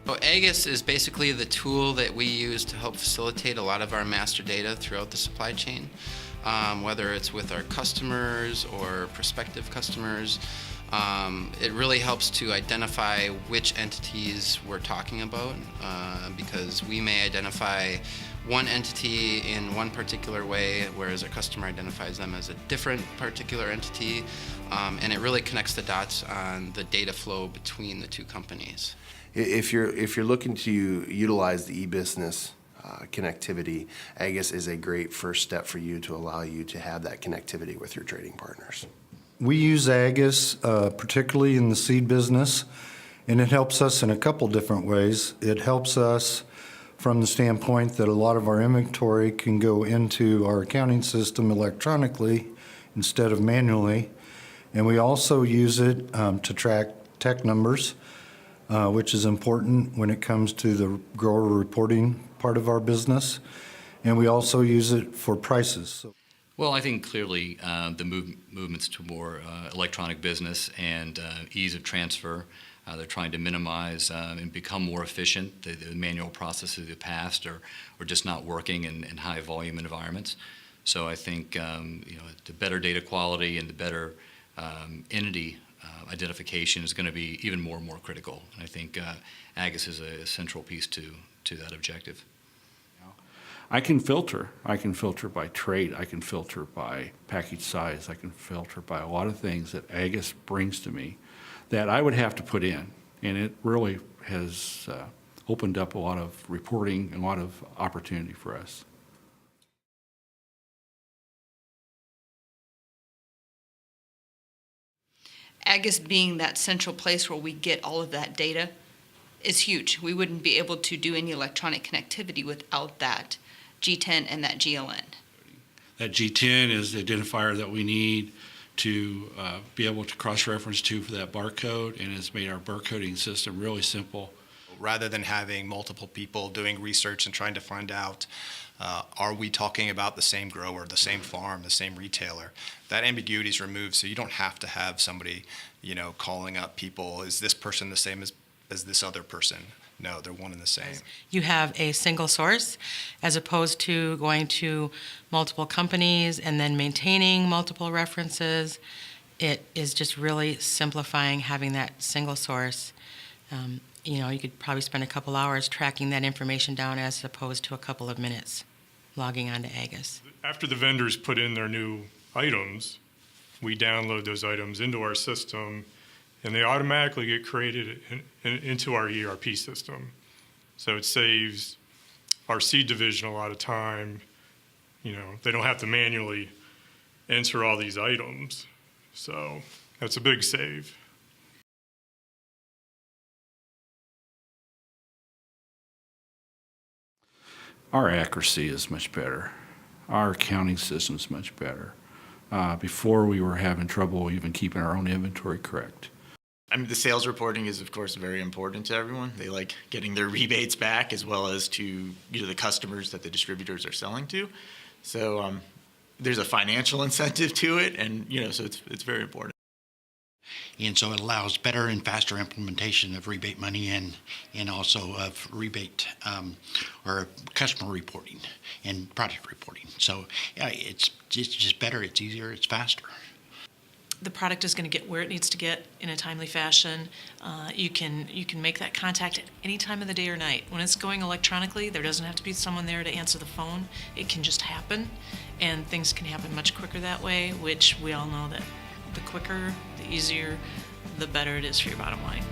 So AGIIS is basically the tool that we use to help facilitate a lot of our master data throughout the supply chain, whether it's with our customers or prospective customers. It really helps to identify which entities we're talking about, because we may identify one entity in one particular way, whereas a customer identifies them as a different particular entity, and it really connects the dots on the data flow between the two companies. If you're looking to utilize the e-business connectivity, AGIIS is a great first step for you to allow you to have that connectivity with your trading partners. We use AGIIS particularly in the seed business, and it helps us in a couple different ways. It helps us from the standpoint that a lot of our inventory can go into our accounting system electronically instead of manually. And we also use it to track tech numbers, which is important when it comes to the grower reporting part of our business. And we also use it for prices. Well, I think clearly the movements to more electronic business and ease of transfer. They're trying to minimize and become more efficient. The manual processes of the past are just not working in high volume environments. So I think the better data quality and the better entity identification is going to be even more and more critical. And I think AGIIS is a central piece to that objective. I can filter. I can filter by trade. I can filter by package size. I can filter by a lot of things that AGIIS brings to me that I would have to put in. And it really has opened up a lot of reporting and a lot of opportunity for us. AGIIS being that central place where we get all of that data is huge. We wouldn't be able to do any electronic connectivity without that G10 and that GLN. That G10 is the identifier that we need to be able to cross-reference to for that barcode, and it's made our barcoding system really simple. Rather than having multiple people doing research and trying to find out, are we talking about the same grower, the same farm, the same retailer, that ambiguity is removed, so you don't have to have somebody, calling up people, is this person the same as this other person? No, they're one and the same. You have a single source as opposed to going to multiple companies and then maintaining multiple references. It is just really simplifying having that single source. You could probably spend a couple hours tracking that information down as opposed to a couple of minutes logging onto AGIIS. After the vendors put in their new items, we download those items into our system, and they automatically get created into our ERP system. So it saves our seed division a lot of time. They don't have to manually enter all these items. So that's a big save. Our accuracy is much better. Our accounting system is much better. Before we were having trouble even keeping our own inventory correct. The sales reporting is, of course, very important to everyone. They like getting their rebates back as well as to the customers that the distributors are selling to. So there's a financial incentive to it, and so it's very important. And so it allows better and faster implementation of rebate money and also of rebate or customer reporting and product reporting. So yeah, it's just better, it's easier, it's faster. The product is going to get where it needs to get in a timely fashion. You can make that contact at any time of the day or night. When it's going electronically, there doesn't have to be someone there to answer the phone. It can just happen, and things can happen much quicker that way, which we all know that the quicker, the easier, the better it is for your bottom line.